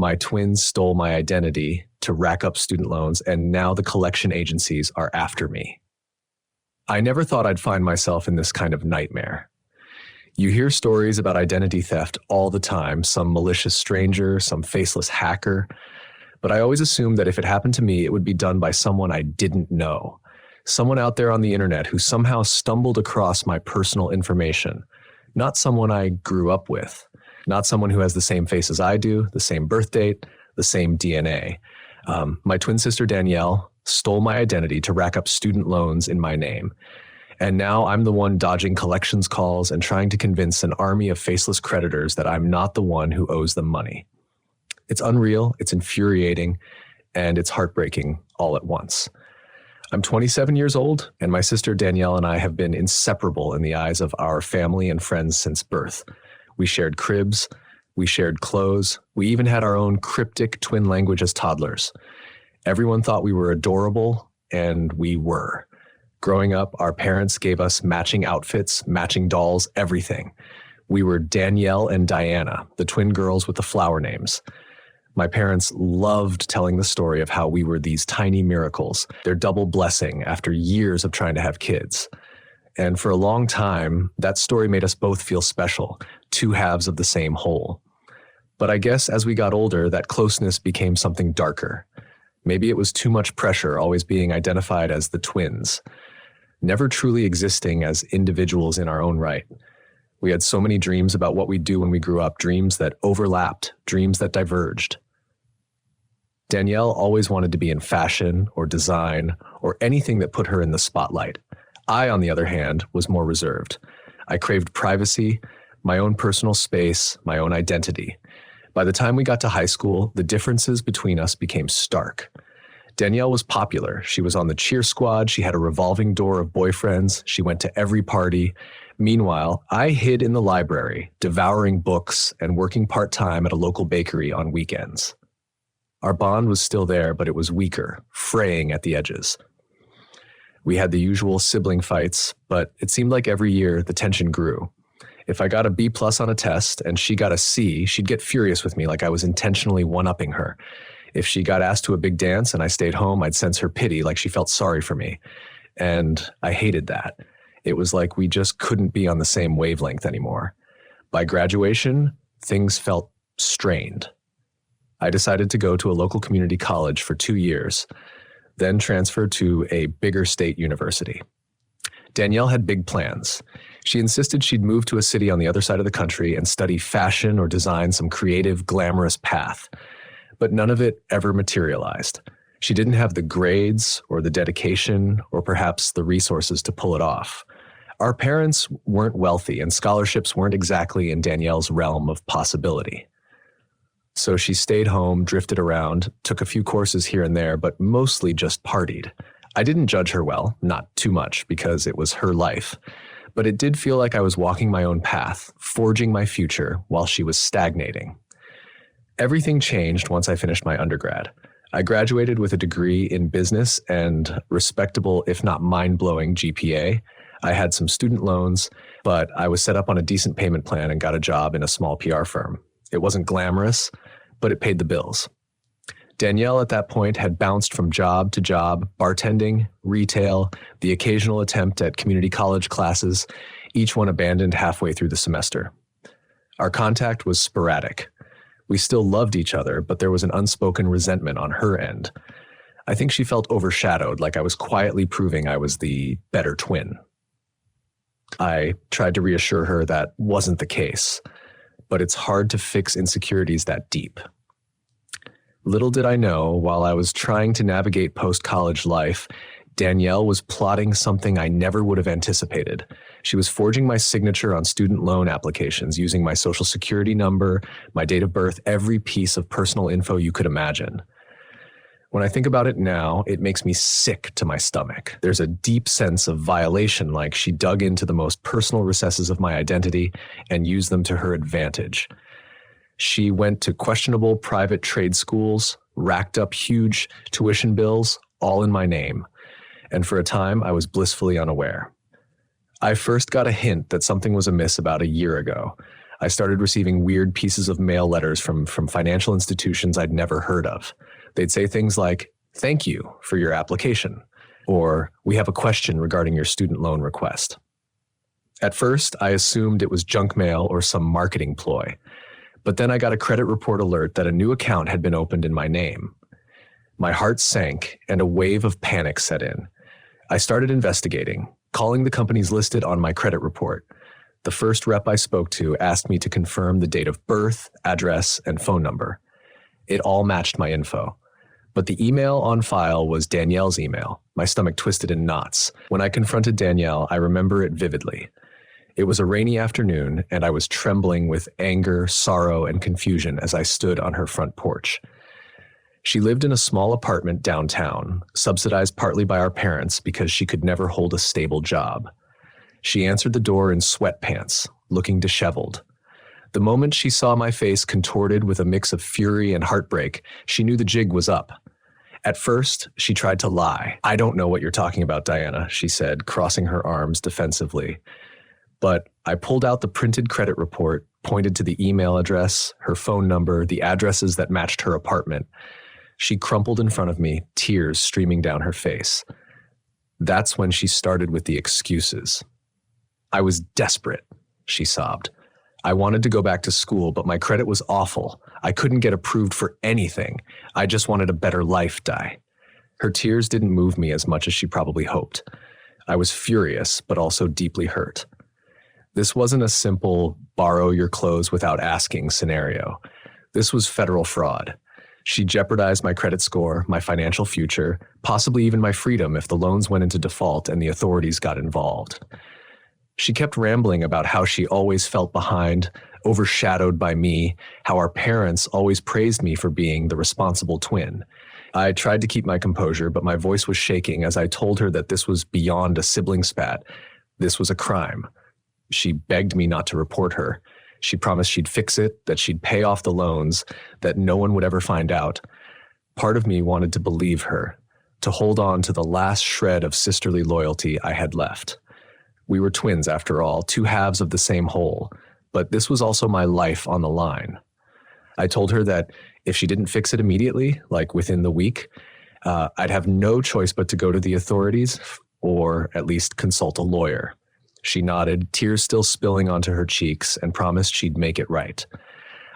My twins stole my identity to rack up student loans, and now the collection agencies are after me. I never thought I'd find myself in this kind of nightmare. You hear stories about identity theft all the time, some malicious stranger, some faceless hacker, but I always assumed that if it happened to me, it would be done by someone I didn't know. Someone out there on the internet who somehow stumbled across my personal information, not someone I grew up with, not someone who has the same face as I do, the same birth date, the same DNA. My twin sister Danielle stole my identity to rack up student loans in my name. And now I'm the one dodging collections calls and trying to convince an army of faceless creditors that I'm not the one who owes them money. It's unreal, it's infuriating, and it's heartbreaking all at once. I'm 27 years old, and my sister Danielle and I have been inseparable in the eyes of our family and friends since birth. We shared cribs, we shared clothes, we even had our own cryptic twin language as toddlers. Everyone thought we were adorable, and we were. Growing up, our parents gave us matching outfits, matching dolls, everything. We were Danielle and Diana, the twin girls with the flower names. My parents loved telling the story of how we were these tiny miracles, their double blessing after years of trying to have kids. And for a long time, that story made us both feel special, two halves of the same whole. But I guess as we got older, that closeness became something darker. Maybe it was too much pressure always being identified as the twins, never truly existing as individuals in our own right. We had so many dreams about what we'd do when we grew up, dreams that overlapped, dreams that diverged. Danielle always wanted to be in fashion or design or anything that put her in the spotlight. I, on the other hand, was more reserved. I craved privacy, my own personal space, my own identity. By the time we got to high school, the differences between us became stark. Danielle was popular. She was on the cheer squad. She had a revolving door of boyfriends. She went to every party. Meanwhile, I hid in the library, devouring books and working part-time at a local bakery on weekends. Our bond was still there, but it was weaker, fraying at the edges. We had the usual sibling fights, but it seemed like every year the tension grew. If I got a B+ on a test and she got a C, she'd get furious with me like I was intentionally one-upping her. If she got asked to a big dance and I stayed home, I'd sense her pity like she felt sorry for me. And I hated that. It was like we just couldn't be on the same wavelength anymore. By graduation, things felt strained. I decided to go to a local community college for 2 years, then transferred to a bigger state university. Danielle had big plans. She insisted she'd move to a city on the other side of the country and study fashion or design some creative, glamorous path. But none of it ever materialized. She didn't have the grades or the dedication or perhaps the resources to pull it off. Our parents weren't wealthy and scholarships weren't exactly in Danielle's realm of possibility. So she stayed home, drifted around, took a few courses here and there, but mostly just partied. I didn't judge her well, not too much, because it was her life. But it did feel like I was walking my own path, forging my future while she was stagnating. Everything changed once I finished my undergrad. I graduated with a degree in business and respectable, if not mind-blowing, GPA. I had some student loans, but I was set up on a decent payment plan and got a job in a small PR firm. It wasn't glamorous, but it paid the bills. Danielle at that point had bounced from job to job, bartending, retail, the occasional attempt at community college classes, each one abandoned halfway through the semester. Our contact was sporadic. We still loved each other, but there was an unspoken resentment on her end. I think she felt overshadowed, like I was quietly proving I was the better twin. I tried to reassure her that wasn't the case, but it's hard to fix insecurities that deep. Little did I know, while I was trying to navigate post-college life, Danielle was plotting something I never would have anticipated. She was forging my signature on student loan applications, using my social security number, my date of birth, every piece of personal info you could imagine. When I think about it now, it makes me sick to my stomach. There's a deep sense of violation, like she dug into the most personal recesses of my identity and used them to her advantage. She went to questionable private trade schools, racked up huge tuition bills, all in my name. And for a time, I was blissfully unaware. I first got a hint that something was amiss about a year ago. I started receiving weird pieces of mail letters from financial institutions I'd never heard of. They'd say things like, "Thank you for your application," or "We have a question regarding your student loan request." At first, I assumed it was junk mail or some marketing ploy. But then I got a credit report alert that a new account had been opened in my name. My heart sank and a wave of panic set in. I started investigating, calling the companies listed on my credit report. The first rep I spoke to asked me to confirm the date of birth, address, and phone number. It all matched my info. But the email on file was Danielle's email. My stomach twisted in knots. When I confronted Danielle, I remember it vividly. It was a rainy afternoon, and I was trembling with anger, sorrow, and confusion as I stood on her front porch. She lived in a small apartment downtown, subsidized partly by our parents because she could never hold a stable job. She answered the door in sweatpants, looking disheveled. The moment she saw my face contorted with a mix of fury and heartbreak, she knew the jig was up. At first, she tried to lie. "I don't know what you're talking about, Diana," she said, crossing her arms defensively. But I pulled out the printed credit report, pointed to the email address, her phone number, the addresses that matched her apartment. She crumpled in front of me, tears streaming down her face. That's when she started with the excuses. "I was desperate," she sobbed. "I wanted to go back to school, but my credit was awful. I couldn't get approved for anything. I just wanted a better life, Di." Her tears didn't move me as much as she probably hoped. I was furious, but also deeply hurt. This wasn't a simple borrow your clothes without asking scenario. This was federal fraud. She jeopardized my credit score, my financial future, possibly even my freedom if the loans went into default and the authorities got involved. She kept rambling about how she always felt behind, overshadowed by me, how our parents always praised me for being the responsible twin. I tried to keep my composure, but my voice was shaking as I told her that this was beyond a sibling spat. This was a crime. She begged me not to report her. She promised she'd fix it, that she'd pay off the loans, that no one would ever find out. Part of me wanted to believe her, to hold on to the last shred of sisterly loyalty I had left. We were twins, after all, two halves of the same whole, but this was also my life on the line. I told her that if she didn't fix it immediately, like within the week, I'd have no choice but to go to the authorities or at least consult a lawyer. She nodded, tears still spilling onto her cheeks, and promised she'd make it right.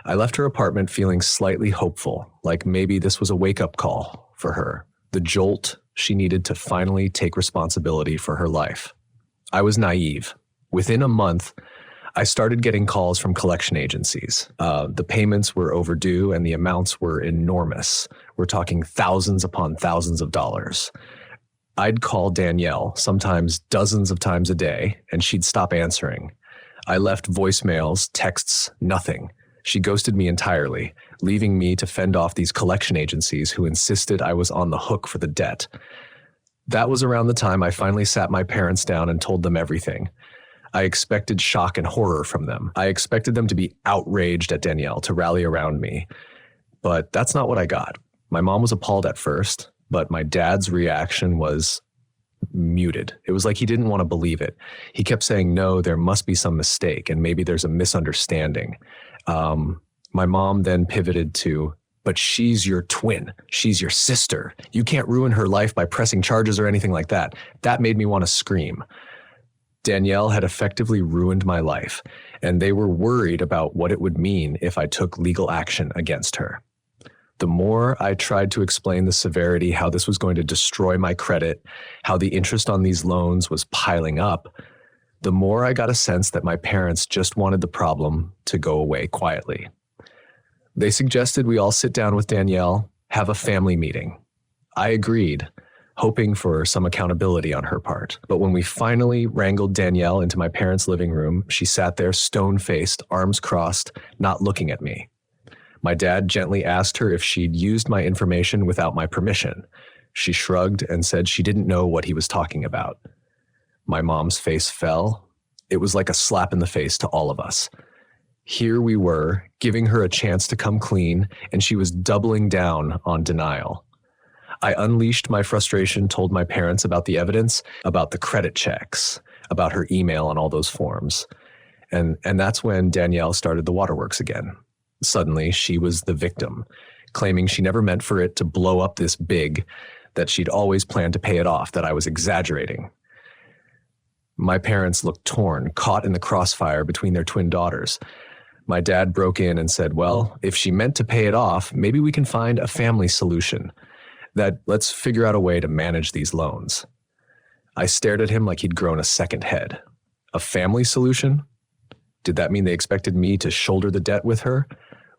I left her apartment feeling slightly hopeful, like maybe this was a wake-up call for her, the jolt she needed to finally take responsibility for her life. I was naive. Within a month, I started getting calls from collection agencies. The payments were overdue and the amounts were enormous. We're talking thousands upon thousands of dollars. I'd call Danielle, sometimes dozens of times a day, and she'd stop answering. I left voicemails, texts, nothing. She ghosted me entirely, leaving me to fend off these collection agencies who insisted I was on the hook for the debt. That was around the time I finally sat my parents down and told them everything. I expected shock and horror from them. I expected them to be outraged at Danielle, to rally around me. But that's not what I got. My mom was appalled at first, but my dad's reaction was muted. It was like he didn't want to believe it. He kept saying, "No, there must be some mistake, and maybe there's a misunderstanding." My mom then pivoted to, "But she's your twin. She's your sister. You can't ruin her life by pressing charges or anything like that." That made me want to scream. Danielle had effectively ruined my life, and they were worried about what it would mean if I took legal action against her. The more I tried to explain the severity, how this was going to destroy my credit, how the interest on these loans was piling up, the more I got a sense that my parents just wanted the problem to go away quietly. They suggested we all sit down with Danielle, have a family meeting. I agreed, hoping for some accountability on her part. But when we finally wrangled Danielle into my parents' living room, she sat there stone-faced, arms crossed, not looking at me. My dad gently asked her if she'd used my information without my permission. She shrugged and said she didn't know what he was talking about. My mom's face fell. It was like a slap in the face to all of us. Here we were, giving her a chance to come clean, and she was doubling down on denial. I unleashed my frustration, told my parents about the evidence, about the credit checks, about her email and all those forms. And that's when Danielle started the waterworks again. Suddenly, she was the victim, claiming she never meant for it to blow up this big, that she'd always planned to pay it off, that I was exaggerating. My parents looked torn, caught in the crossfire between their twin daughters. My dad broke in and said, well, if she meant to pay it off, maybe we can find a family solution. That let's figure out a way to manage these loans. I stared at him like he'd grown a second head. A family solution? Did that mean they expected me to shoulder the debt with her?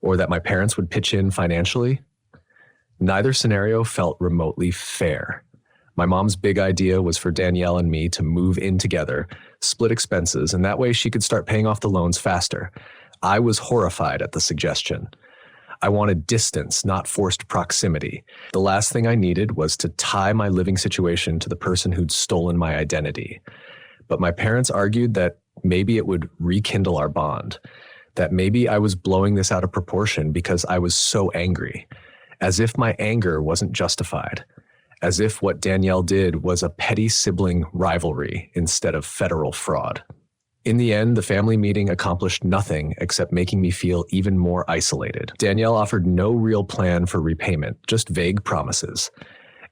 Or that my parents would pitch in financially? Neither scenario felt remotely fair. My mom's big idea was for Danielle and me to move in together, split expenses, and that way she could start paying off the loans faster. I was horrified at the suggestion. I wanted distance, not forced proximity. The last thing I needed was to tie my living situation to the person who'd stolen my identity. But my parents argued that maybe it would rekindle our bond, that maybe I was blowing this out of proportion because I was so angry, as if my anger wasn't justified, as if what Danielle did was a petty sibling rivalry instead of federal fraud. In the end, the family meeting accomplished nothing except making me feel even more isolated. Danielle offered no real plan for repayment, just vague promises.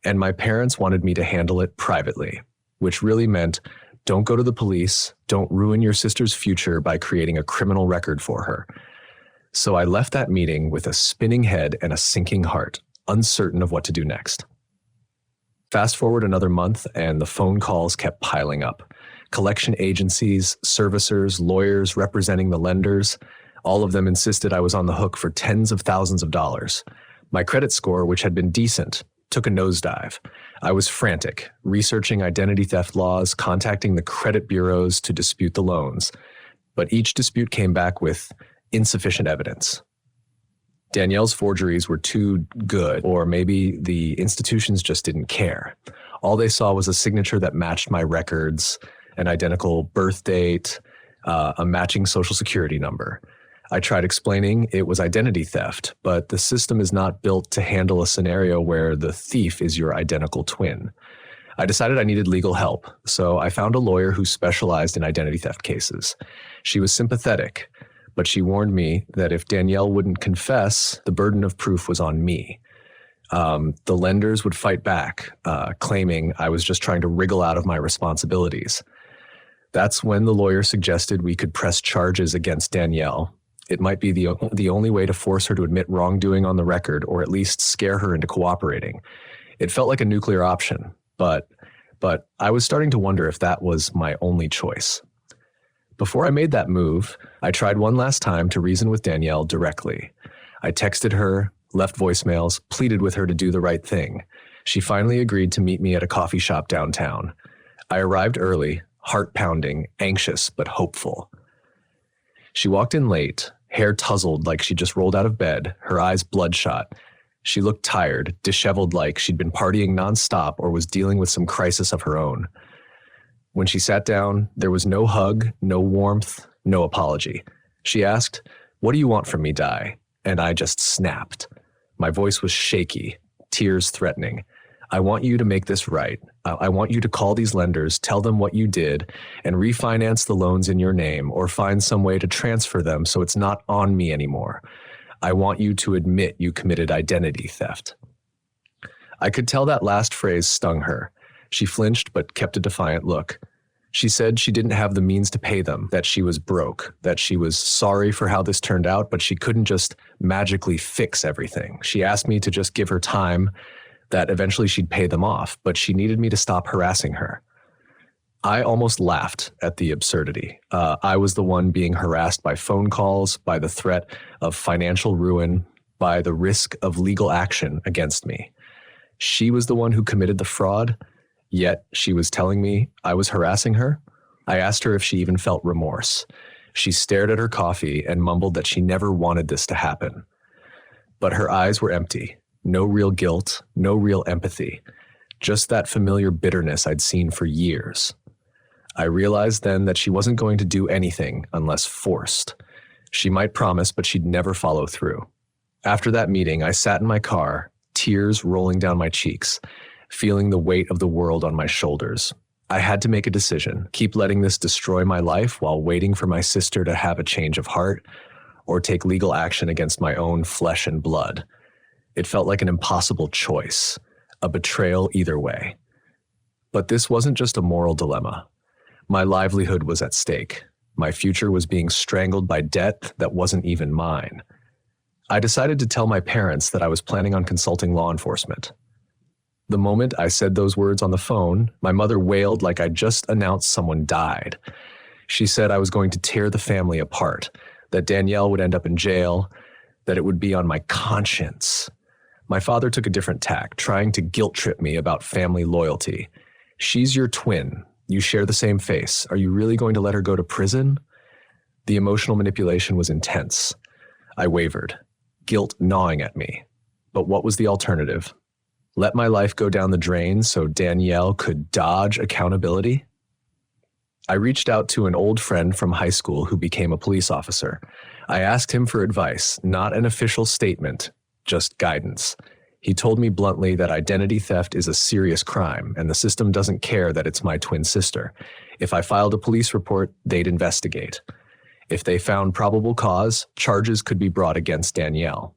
And my parents wanted me to handle it privately, which really meant don't go to the police, don't ruin your sister's future by creating a criminal record for her. So I left that meeting with a spinning head and a sinking heart, uncertain of what to do next. Fast forward another month, and the phone calls kept piling up. Collection agencies, servicers, lawyers representing the lenders, all of them insisted I was on the hook for tens of thousands of dollars. My credit score, which had been decent, took a nosedive. I was frantic, researching identity theft laws, contacting the credit bureaus to dispute the loans. But each dispute came back with insufficient evidence. Danielle's forgeries were too good, or maybe the institutions just didn't care. All they saw was a signature that matched my records, an identical birth date, a matching social security number. I tried explaining it was identity theft, but the system is not built to handle a scenario where the thief is your identical twin. I decided I needed legal help, so I found a lawyer who specialized in identity theft cases. She was sympathetic, but she warned me that if Danielle wouldn't confess, the burden of proof was on me. The lenders would fight back, claiming I was just trying to wriggle out of my responsibilities. That's when the lawyer suggested we could press charges against Danielle. It might be the only way to force her to admit wrongdoing on the record, or at least scare her into cooperating. It felt like a nuclear option, but I was starting to wonder if that was my only choice. Before I made that move, I tried one last time to reason with Danielle directly. I texted her, left voicemails, pleaded with her to do the right thing. She finally agreed to meet me at a coffee shop downtown. I arrived early, heart pounding, anxious but hopeful. She walked in late, hair tousled like she just rolled out of bed, her eyes bloodshot. She looked tired, disheveled like she'd been partying nonstop or was dealing with some crisis of her own. When she sat down, there was no hug, no warmth, no apology. She asked, "What do you want from me, Di?" And I just snapped. My voice was shaky, tears threatening. "I want you to make this right. I want you to call these lenders, tell them what you did, and refinance the loans in your name or find some way to transfer them so it's not on me anymore. I want you to admit you committed identity theft." I could tell that last phrase stung her. She flinched but kept a defiant look. She said she didn't have the means to pay them, that she was broke, that she was sorry for how this turned out, but she couldn't just magically fix everything. She asked me to just give her time, that eventually she'd pay them off, but she needed me to stop harassing her. I almost laughed at the absurdity. I was the one being harassed by phone calls, by the threat of financial ruin, by the risk of legal action against me. She was the one who committed the fraud, yet she was telling me I was harassing her. I asked her if she even felt remorse. She stared at her coffee and mumbled that she never wanted this to happen. But her eyes were empty. No real guilt, no real empathy. Just that familiar bitterness I'd seen for years. I realized then that she wasn't going to do anything unless forced. She might promise, but she'd never follow through. After that meeting, I sat in my car, tears rolling down my cheeks, feeling the weight of the world on my shoulders. I had to make a decision: keep letting this destroy my life while waiting for my sister to have a change of heart, or take legal action against my own flesh and blood. It felt like an impossible choice, a betrayal either way. But this wasn't just a moral dilemma. My livelihood was at stake. My future was being strangled by debt that wasn't even mine. I decided to tell my parents that I was planning on consulting law enforcement. The moment I said those words on the phone, my mother wailed like I'd just announced someone died. She said I was going to tear the family apart, that Danielle would end up in jail, that it would be on my conscience. My father took a different tack, trying to guilt trip me about family loyalty. She's your twin. You share the same face. Are you really going to let her go to prison? The emotional manipulation was intense. I wavered, guilt gnawing at me. But what was the alternative? Let my life go down the drain so Danielle could dodge accountability? I reached out to an old friend from high school who became a police officer. I asked him for advice, not an official statement, just guidance. He told me bluntly that identity theft is a serious crime and the system doesn't care that it's my twin sister. If I filed a police report, they'd investigate. If they found probable cause, charges could be brought against Danielle.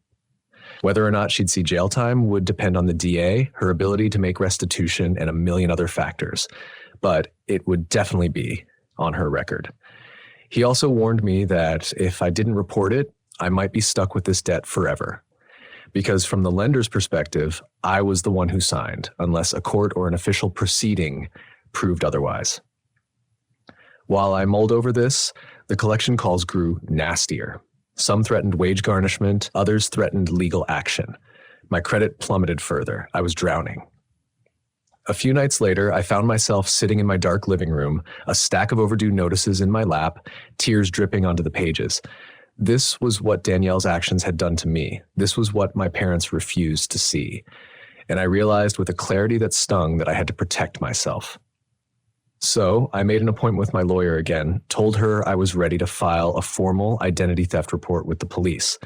Whether or not she'd see jail time would depend on the DA, her ability to make restitution, and a million other factors. But it would definitely be on her record. He also warned me that if I didn't report it, I might be stuck with this debt forever. Because from the lender's perspective, I was the one who signed, unless a court or an official proceeding proved otherwise. While I mulled over this, the collection calls grew nastier. Some threatened wage garnishment, others threatened legal action. My credit plummeted further. I was drowning. A few nights later, I found myself sitting in my dark living room, a stack of overdue notices in my lap, tears dripping onto the pages. This was what Danielle's actions had done to me. This was what my parents refused to see. And I realized with a clarity that stung that I had to protect myself. So I made an appointment with my lawyer again, told her I was ready to file a formal identity theft report with the police.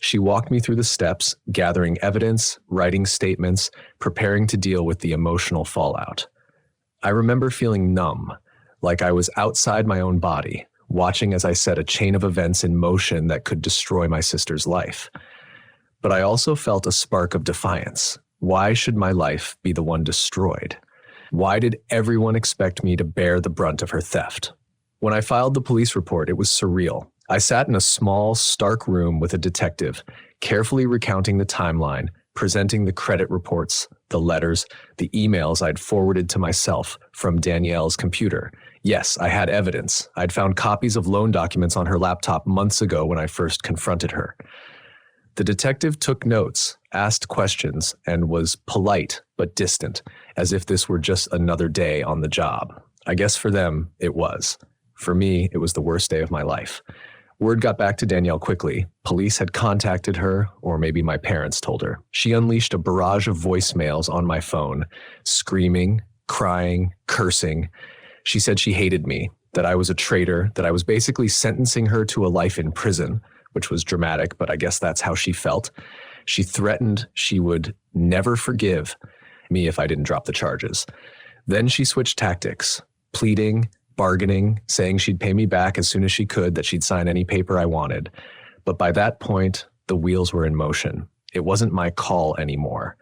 She walked me through the steps, gathering evidence, writing statements, preparing to deal with the emotional fallout. I remember feeling numb, like I was outside my own body, watching as I set a chain of events in motion that could destroy my sister's life. But I also felt a spark of defiance. Why should my life be the one destroyed? Why did everyone expect me to bear the brunt of her theft? When I filed the police report, it was surreal. I sat in a small, stark room with a detective, carefully recounting the timeline, presenting the credit reports, the letters, the emails I'd forwarded to myself from Danielle's computer. Yes, I had evidence. I'd found copies of loan documents on her laptop months ago when I first confronted her. The detective took notes, asked questions, and was polite but distant, as if this were just another day on the job. I guess for them, it was. For me, it was the worst day of my life. Word got back to Danielle quickly. Police had contacted her, or maybe my parents told her. She unleashed a barrage of voicemails on my phone, screaming, crying, cursing. She said she hated me, that I was a traitor, that I was basically sentencing her to a life in prison, which was dramatic, but I guess that's how she felt. She threatened she would never forgive me if I didn't drop the charges. Then she switched tactics, pleading, bargaining, saying she'd pay me back as soon as she could, that she'd sign any paper I wanted. But by that point, the wheels were in motion. It wasn't my call anymore.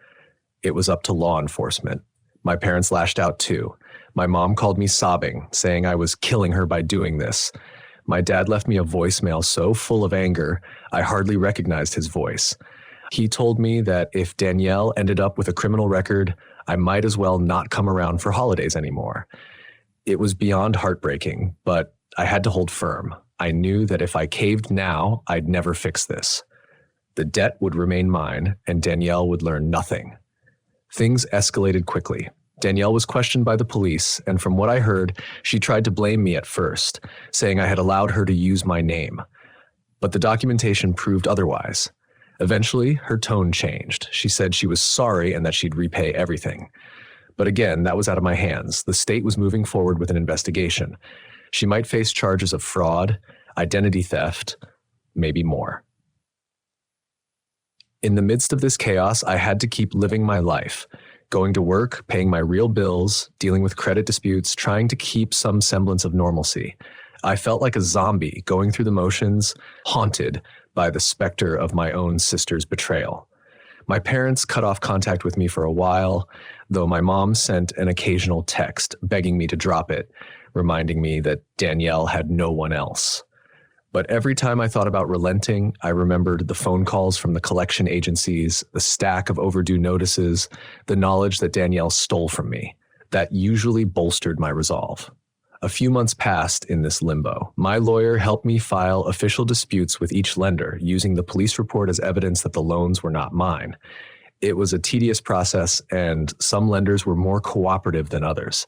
It was up to law enforcement. My parents lashed out too. My mom called me sobbing, saying I was killing her by doing this. My dad left me a voicemail so full of anger, I hardly recognized his voice. He told me that if Danielle ended up with a criminal record, I might as well not come around for holidays anymore. It was beyond heartbreaking, but I had to hold firm. I knew that if I caved now, I'd never fix this. The debt would remain mine, and Danielle would learn nothing. Things escalated quickly. Danielle was questioned by the police, and from what I heard, she tried to blame me at first, saying I had allowed her to use my name. But the documentation proved otherwise. Eventually, her tone changed. She said she was sorry and that she'd repay everything. But again, that was out of my hands. The state was moving forward with an investigation. She might face charges of fraud, identity theft, maybe more. In the midst of this chaos, I had to keep living my life, going to work, paying my real bills, dealing with credit disputes, trying to keep some semblance of normalcy. I felt like a zombie going through the motions, haunted by the specter of my own sister's betrayal. My parents cut off contact with me for a while, though my mom sent an occasional text begging me to drop it, reminding me that Danielle had no one else. But every time I thought about relenting, I remembered the phone calls from the collection agencies, the stack of overdue notices, the knowledge that Danielle stole from me. That usually bolstered my resolve. A few months passed in this limbo. My lawyer helped me file official disputes with each lender, using the police report as evidence that the loans were not mine. It was a tedious process, and some lenders were more cooperative than others.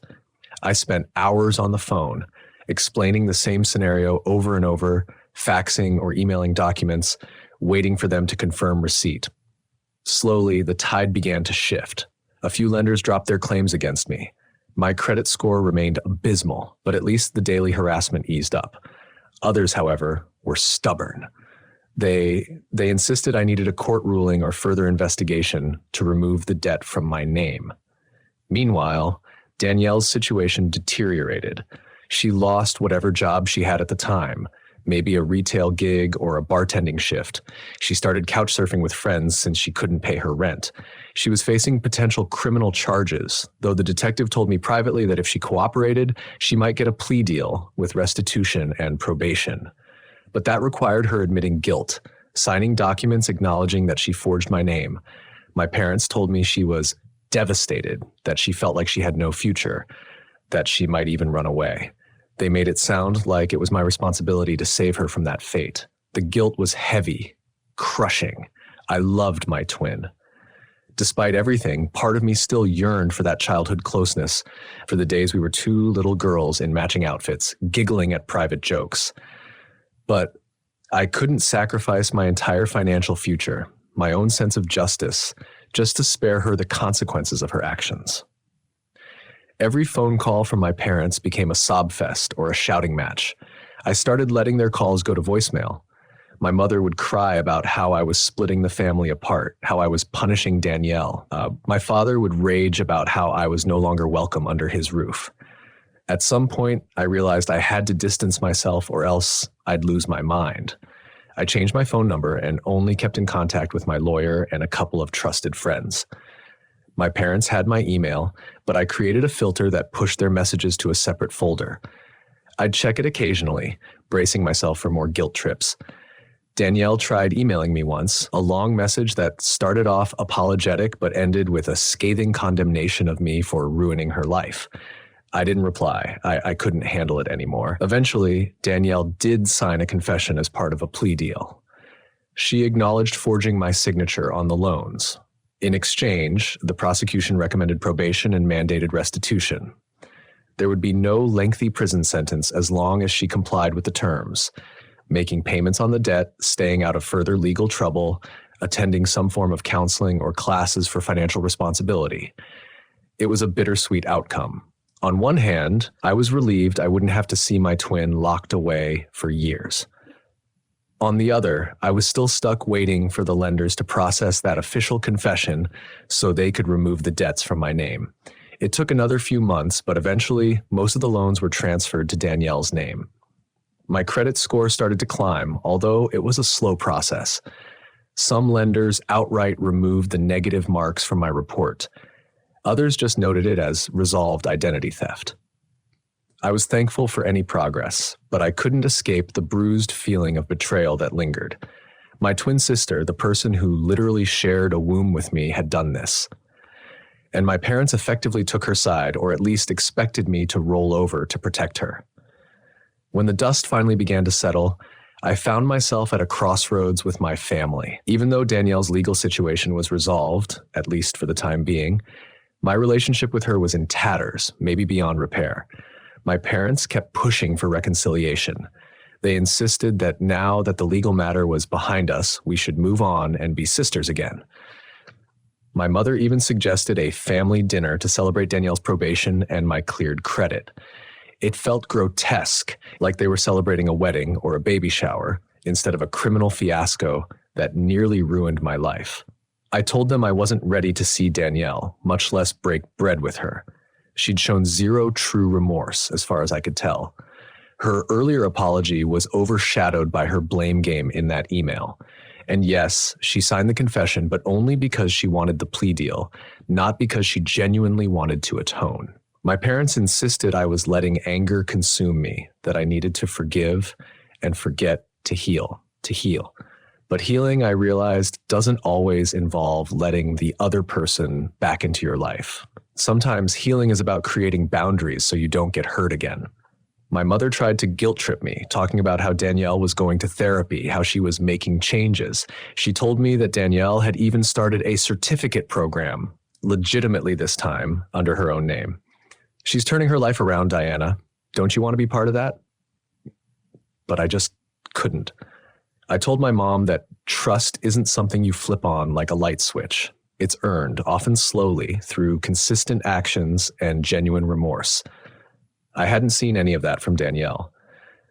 I spent hours on the phone, explaining the same scenario over and over, faxing or emailing documents, waiting for them to confirm receipt. Slowly, the tide began to shift. A few lenders dropped their claims against me. My credit score remained abysmal, but at least the daily harassment eased up. Others, however, were stubborn. They insisted I needed a court ruling or further investigation to remove the debt from my name. Meanwhile, Danielle's situation deteriorated. She lost whatever job she had at the time, maybe a retail gig or a bartending shift. She started couch surfing with friends since she couldn't pay her rent. She was facing potential criminal charges, though the detective told me privately that if she cooperated, she might get a plea deal with restitution and probation. But that required her admitting guilt, signing documents acknowledging that she forged my name. My parents told me she was devastated, that she felt like she had no future, that she might even run away. They made it sound like it was my responsibility to save her from that fate. The guilt was heavy, crushing. I loved my twin. Despite everything, part of me still yearned for that childhood closeness, for the days we were two little girls in matching outfits, giggling at private jokes. But I couldn't sacrifice my entire financial future, my own sense of justice, just to spare her the consequences of her actions. Every phone call from my parents became a sob fest or a shouting match. I started letting their calls go to voicemail. My mother would cry about how I was splitting the family apart, how I was punishing Danielle. My father would rage about how I was no longer welcome under his roof. At some point, I realized I had to distance myself or else I'd lose my mind. I changed my phone number and only kept in contact with my lawyer and a couple of trusted friends. My parents had my email, but I created a filter that pushed their messages to a separate folder. I'd check it occasionally, bracing myself for more guilt trips. Danielle tried emailing me once, a long message that started off apologetic but ended with a scathing condemnation of me for ruining her life. I didn't reply. I couldn't handle it anymore. Eventually, Danielle did sign a confession as part of a plea deal. She acknowledged forging my signature on the loans. In exchange, the prosecution recommended probation and mandated restitution. There would be no lengthy prison sentence as long as she complied with the terms, making payments on the debt, staying out of further legal trouble, attending some form of counseling or classes for financial responsibility. It was a bittersweet outcome. On one hand, I was relieved I wouldn't have to see my twin locked away for years. On the other, I was still stuck waiting for the lenders to process that official confession so they could remove the debts from my name. It took another few months, but eventually, most of the loans were transferred to Danielle's name. My credit score started to climb, although it was a slow process. Some lenders outright removed the negative marks from my report. Others just noted it as resolved identity theft. I was thankful for any progress, but I couldn't escape the bruised feeling of betrayal that lingered. My twin sister, the person who literally shared a womb with me, had done this. And my parents effectively took her side, or at least expected me to roll over to protect her. When the dust finally began to settle, I found myself at a crossroads with my family. Even though Danielle's legal situation was resolved, at least for the time being, my relationship with her was in tatters, maybe beyond repair. My parents kept pushing for reconciliation. They insisted that now that the legal matter was behind us, we should move on and be sisters again. My mother even suggested a family dinner to celebrate Danielle's probation and my cleared credit. It felt grotesque, like they were celebrating a wedding or a baby shower, instead of a criminal fiasco that nearly ruined my life. I told them I wasn't ready to see Danielle, much less break bread with her. She'd shown zero true remorse, as far as I could tell. Her earlier apology was overshadowed by her blame game in that email. And yes, she signed the confession, but only because she wanted the plea deal, not because she genuinely wanted to atone. My parents insisted I was letting anger consume me, that I needed to forgive and forget to heal. But healing, I realized, doesn't always involve letting the other person back into your life. Sometimes healing is about creating boundaries so you don't get hurt again. My mother tried to guilt trip me, talking about how Danielle was going to therapy, how she was making changes. She told me that Danielle had even started a certificate program, legitimately this time, under her own name. She's turning her life around, Diana. Don't you want to be part of that? But I just couldn't. I told my mom that trust isn't something you flip on like a light switch. It's earned, often slowly, through consistent actions and genuine remorse. I hadn't seen any of that from Danielle.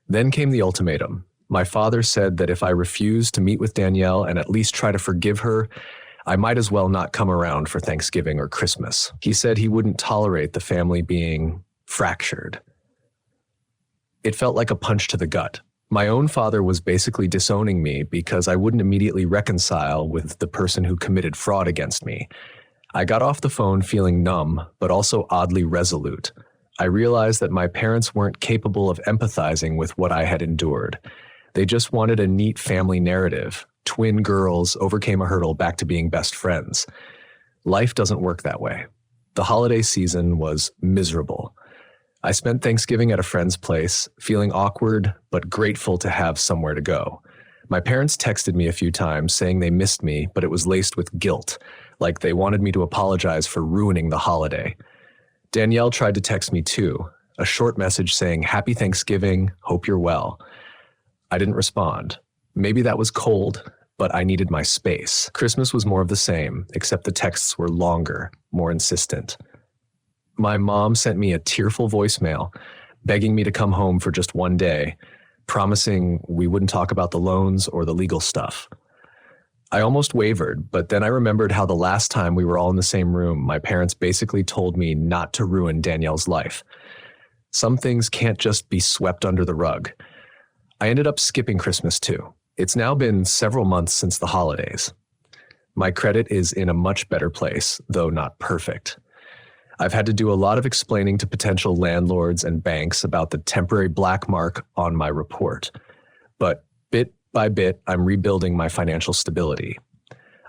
Then came the ultimatum. My father said that if I refused to meet with Danielle and at least try to forgive her, I might as well not come around for Thanksgiving or Christmas. He said he wouldn't tolerate the family being fractured. It felt like a punch to the gut. My own father was basically disowning me because I wouldn't immediately reconcile with the person who committed fraud against me. I got off the phone feeling numb, but also oddly resolute. I realized that my parents weren't capable of empathizing with what I had endured. They just wanted a neat family narrative. Twin girls overcame a hurdle back to being best friends. Life doesn't work that way. The holiday season was miserable. I spent Thanksgiving at a friend's place, feeling awkward but grateful to have somewhere to go. My parents texted me a few times saying they missed me, but it was laced with guilt, like they wanted me to apologize for ruining the holiday. Danielle tried to text me too, a short message saying, "Happy Thanksgiving, hope you're well." I didn't respond. Maybe that was cold, but I needed my space. Christmas was more of the same, except the texts were longer, more insistent. My mom sent me a tearful voicemail, begging me to come home for just one day, promising we wouldn't talk about the loans or the legal stuff. I almost wavered, but then I remembered how the last time we were all in the same room, my parents basically told me not to ruin Danielle's life. Some things can't just be swept under the rug. I ended up skipping Christmas too. It's now been several months since the holidays. My credit is in a much better place, though not perfect. I've had to do a lot of explaining to potential landlords and banks about the temporary black mark on my report. But bit by bit, I'm rebuilding my financial stability.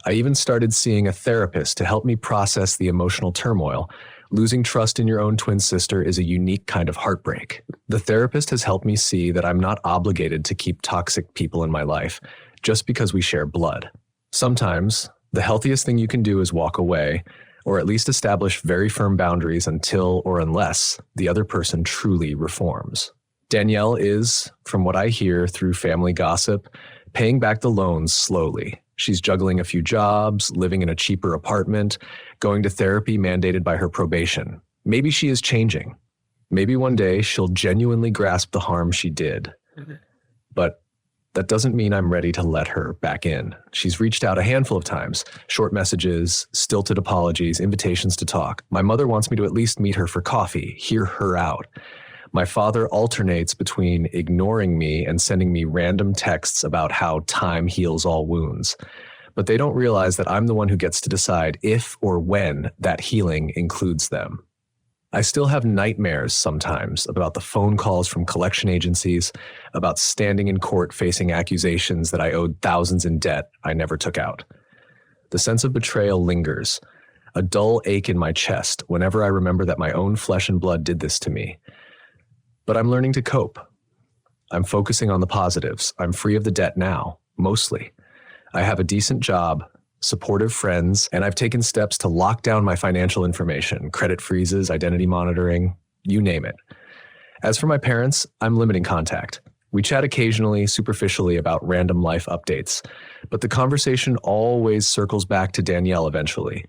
I even started seeing a therapist to help me process the emotional turmoil. Losing trust in your own twin sister is a unique kind of heartbreak. The therapist has helped me see that I'm not obligated to keep toxic people in my life just because we share blood. Sometimes, the healthiest thing you can do is walk away, or at least establish very firm boundaries until or unless the other person truly reforms. Danielle is, from what I hear through family gossip, paying back the loans slowly. She's juggling a few jobs, living in a cheaper apartment, going to therapy mandated by her probation. Maybe she is changing. Maybe one day she'll genuinely grasp the harm she did. But that doesn't mean I'm ready to let her back in. She's reached out a handful of times, short messages, stilted apologies, invitations to talk. My mother wants me to at least meet her for coffee, hear her out. My father alternates between ignoring me and sending me random texts about how time heals all wounds. But they don't realize that I'm the one who gets to decide if or when that healing includes them. I still have nightmares sometimes about the phone calls from collection agencies, about standing in court facing accusations that I owed thousands in debt I never took out. The sense of betrayal lingers, a dull ache in my chest whenever I remember that my own flesh and blood did this to me. But I'm learning to cope. I'm focusing on the positives. I'm free of the debt now, mostly. I have a decent job, supportive friends, and I've taken steps to lock down my financial information, credit freezes, identity monitoring, you name it. As for my parents, I'm limiting contact. We chat occasionally, superficially about random life updates, but the conversation always circles back to Danielle eventually,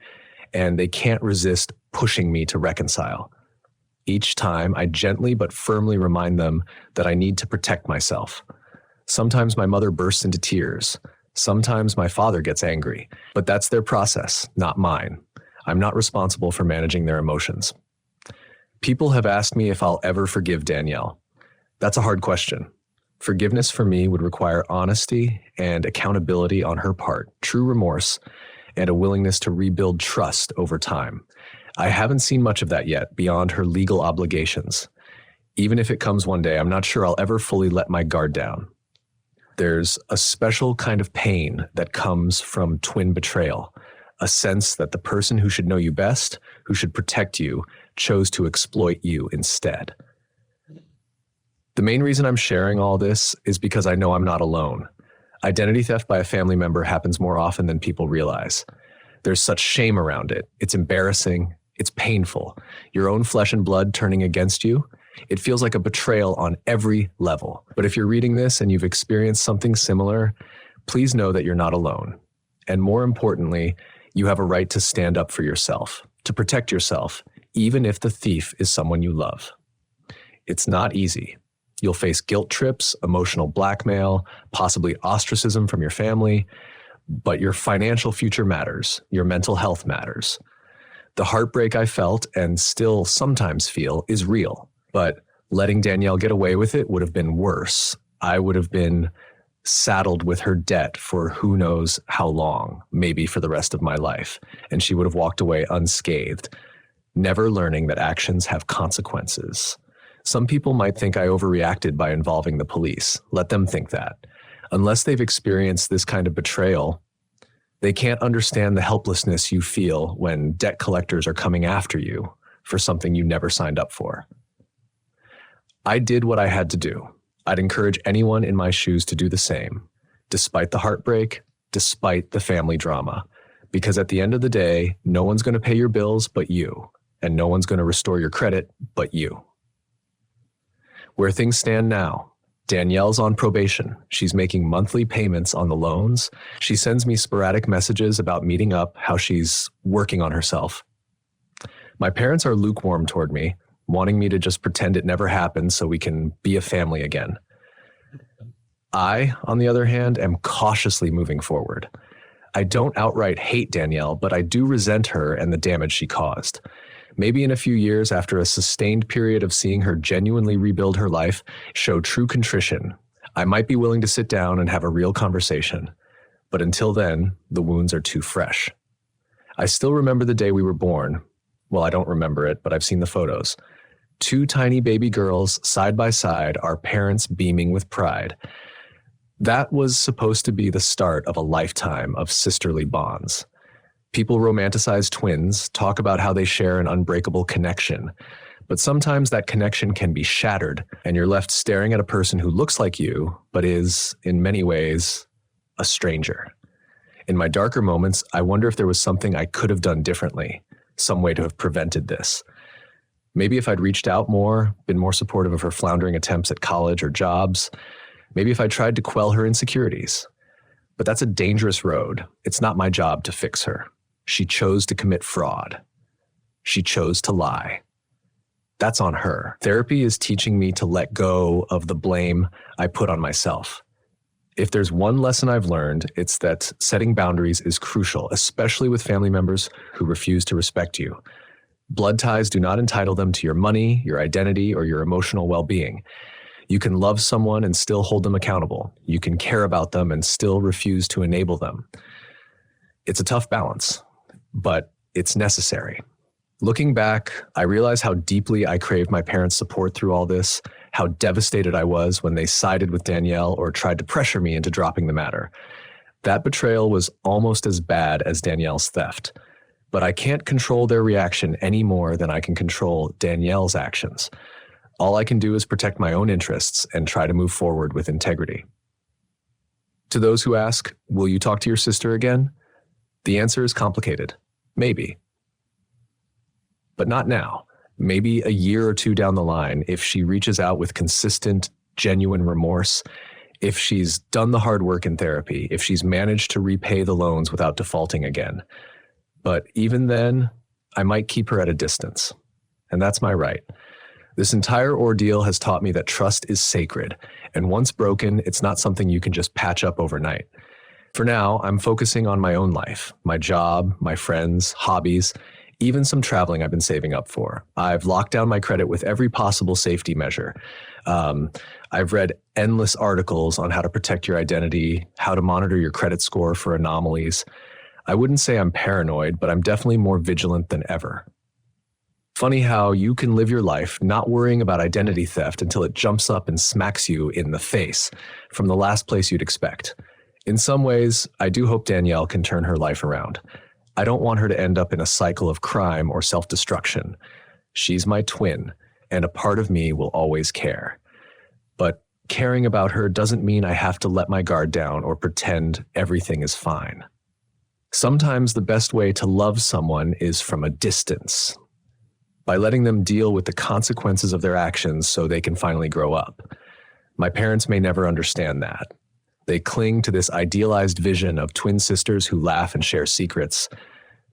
and they can't resist pushing me to reconcile. Each time, I gently but firmly remind them that I need to protect myself. Sometimes my mother bursts into tears. Sometimes my father gets angry, but that's their process, not mine. I'm not responsible for managing their emotions. People have asked me if I'll ever forgive Danielle. That's a hard question. Forgiveness for me would require honesty and accountability on her part, true remorse, and a willingness to rebuild trust over time. I haven't seen much of that yet beyond her legal obligations. Even if it comes one day, I'm not sure I'll ever fully let my guard down. There's a special kind of pain that comes from twin betrayal, a sense that the person who should know you best, who should protect you, chose to exploit you instead. The main reason I'm sharing all this is because I know I'm not alone. Identity theft by a family member happens more often than people realize. There's such shame around it. It's embarrassing. It's painful. Your own flesh and blood turning against you. It feels like a betrayal on every level. But if you're reading this and you've experienced something similar, please know that you're not alone. And more importantly, you have a right to stand up for yourself, to protect yourself, even if the thief is someone you love. It's not easy. You'll face guilt trips, emotional blackmail, possibly ostracism from your family, but your financial future matters. Your mental health matters. The heartbreak I felt and still sometimes feel is real. But letting Danielle get away with it would have been worse. I would have been saddled with her debt for who knows how long, maybe for the rest of my life. And she would have walked away unscathed, never learning that actions have consequences. Some people might think I overreacted by involving the police. Let them think that. Unless they've experienced this kind of betrayal, they can't understand the helplessness you feel when debt collectors are coming after you for something you never signed up for. I did what I had to do. I'd encourage anyone in my shoes to do the same, despite the heartbreak, despite the family drama. Because at the end of the day, no one's going to pay your bills but you, and no one's going to restore your credit but you. Where things stand now, Danielle's on probation. She's making monthly payments on the loans. She sends me sporadic messages about meeting up, how she's working on herself. My parents are lukewarm toward me, wanting me to just pretend it never happened so we can be a family again. I, on the other hand, am cautiously moving forward. I don't outright hate Danielle, but I do resent her and the damage she caused. Maybe in a few years, after a sustained period of seeing her genuinely rebuild her life, show true contrition, I might be willing to sit down and have a real conversation. But until then, the wounds are too fresh. I still remember the day we were born. Well, I don't remember it, but I've seen the photos. 2 tiny baby girls side by side, our parents beaming with pride. That was supposed to be the start of a lifetime of sisterly bonds. People romanticize twins, talk about how they share an unbreakable connection. But sometimes that connection can be shattered, and you're left staring at a person who looks like you, but is, in many ways, a stranger. In my darker moments, I wonder if there was something I could have done differently, some way to have prevented this. Maybe if I'd reached out more, been more supportive of her floundering attempts at college or jobs. Maybe if I tried to quell her insecurities. But that's a dangerous road. It's not my job to fix her. She chose to commit fraud. She chose to lie. That's on her. Therapy is teaching me to let go of the blame I put on myself. If there's one lesson I've learned, it's that setting boundaries is crucial, especially with family members who refuse to respect you. Blood ties do not entitle them to your money, your identity, or your emotional well-being. You can love someone and still hold them accountable. You can care about them and still refuse to enable them. It's a tough balance, but it's necessary. Looking back, I realize how deeply I craved my parents' support through all this, how devastated I was when they sided with Danielle or tried to pressure me into dropping the matter. That betrayal was almost as bad as Danielle's theft. But I can't control their reaction any more than I can control Danielle's actions. All I can do is protect my own interests and try to move forward with integrity. To those who ask, will you talk to your sister again? The answer is complicated. Maybe. But not now. Maybe a year or 2 down the line, if she reaches out with consistent, genuine remorse, if she's done the hard work in therapy, if she's managed to repay the loans without defaulting again. But even then, I might keep her at a distance. And that's my right. This entire ordeal has taught me that trust is sacred, and once broken, it's not something you can just patch up overnight. For now, I'm focusing on my own life, my job, my friends, hobbies, even some traveling I've been saving up for. I've locked down my credit with every possible safety measure. Um, I've read endless articles on how to protect your identity, how to monitor your credit score for anomalies. I wouldn't say I'm paranoid, but I'm definitely more vigilant than ever. Funny how you can live your life not worrying about identity theft until it jumps up and smacks you in the face from the last place you'd expect. In some ways, I do hope Danielle can turn her life around. I don't want her to end up in a cycle of crime or self-destruction. She's my twin, and a part of me will always care. But caring about her doesn't mean I have to let my guard down or pretend everything is fine. Sometimes the best way to love someone is from a distance, by letting them deal with the consequences of their actions so they can finally grow up. My parents may never understand that. They cling to this idealized vision of twin sisters who laugh and share secrets.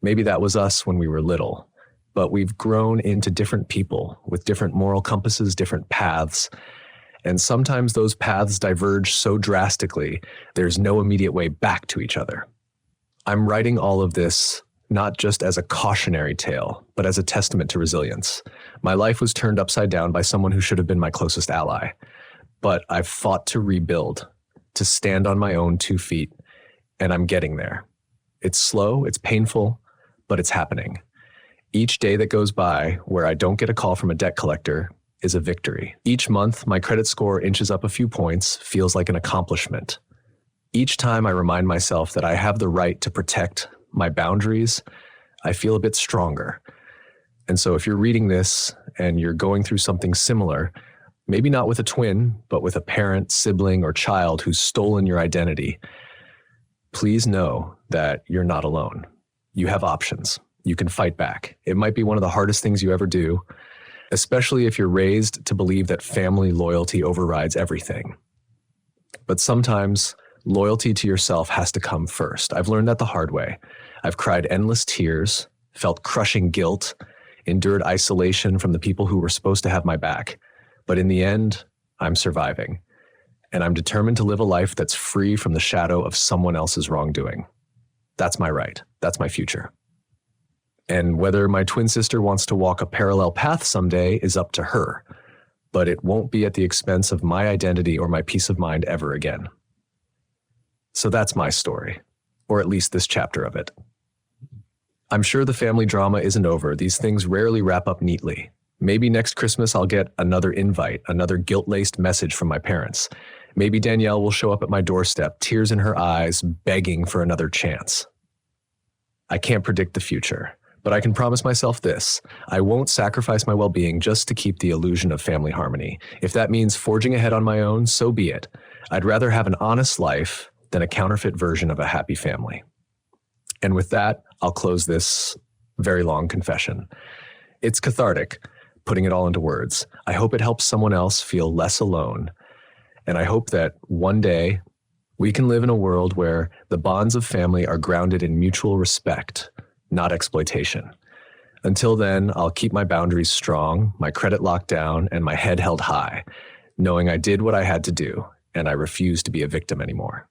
Maybe that was us when we were little, but we've grown into different people with different moral compasses, different paths. And sometimes those paths diverge so drastically, there's no immediate way back to each other. I'm writing all of this not just as a cautionary tale, but as a testament to resilience. My life was turned upside down by someone who should have been my closest ally, but I've fought to rebuild, to stand on my own 2 feet, and I'm getting there. It's slow, it's painful, but it's happening. Each day that goes by where I don't get a call from a debt collector is a victory. Each month, my credit score inches up a few points, feels like an accomplishment. Each time I remind myself that I have the right to protect my boundaries, I feel a bit stronger. And so if you're reading this and you're going through something similar, maybe not with a twin, but with a parent, sibling, or child who's stolen your identity, please know that you're not alone. You have options. You can fight back. It might be one of the hardest things you ever do, especially if you're raised to believe that family loyalty overrides everything. But sometimes loyalty to yourself has to come first. I've learned that the hard way. I've cried endless tears, felt crushing guilt, endured isolation from the people who were supposed to have my back. But in the end, I'm surviving. And I'm determined to live a life that's free from the shadow of someone else's wrongdoing. That's my right. That's my future. And whether my twin sister wants to walk a parallel path someday is up to her. But it won't be at the expense of my identity or my peace of mind ever again. So that's my story, or at least this chapter of it. I'm sure the family drama isn't over. These things rarely wrap up neatly. Maybe next Christmas I'll get another invite, another guilt-laced message from my parents. Maybe Danielle will show up at my doorstep, tears in her eyes, begging for another chance. I can't predict the future, but I can promise myself this: I won't sacrifice my well-being just to keep the illusion of family harmony. If that means forging ahead on my own, so be it. I'd rather have an honest life than a counterfeit version of a happy family. And with that, I'll close this very long confession. It's cathartic, putting it all into words. I hope it helps someone else feel less alone. And I hope that one day we can live in a world where the bonds of family are grounded in mutual respect, not exploitation. Until then, I'll keep my boundaries strong, my credit locked down, and my head held high, knowing I did what I had to do, and I refuse to be a victim anymore.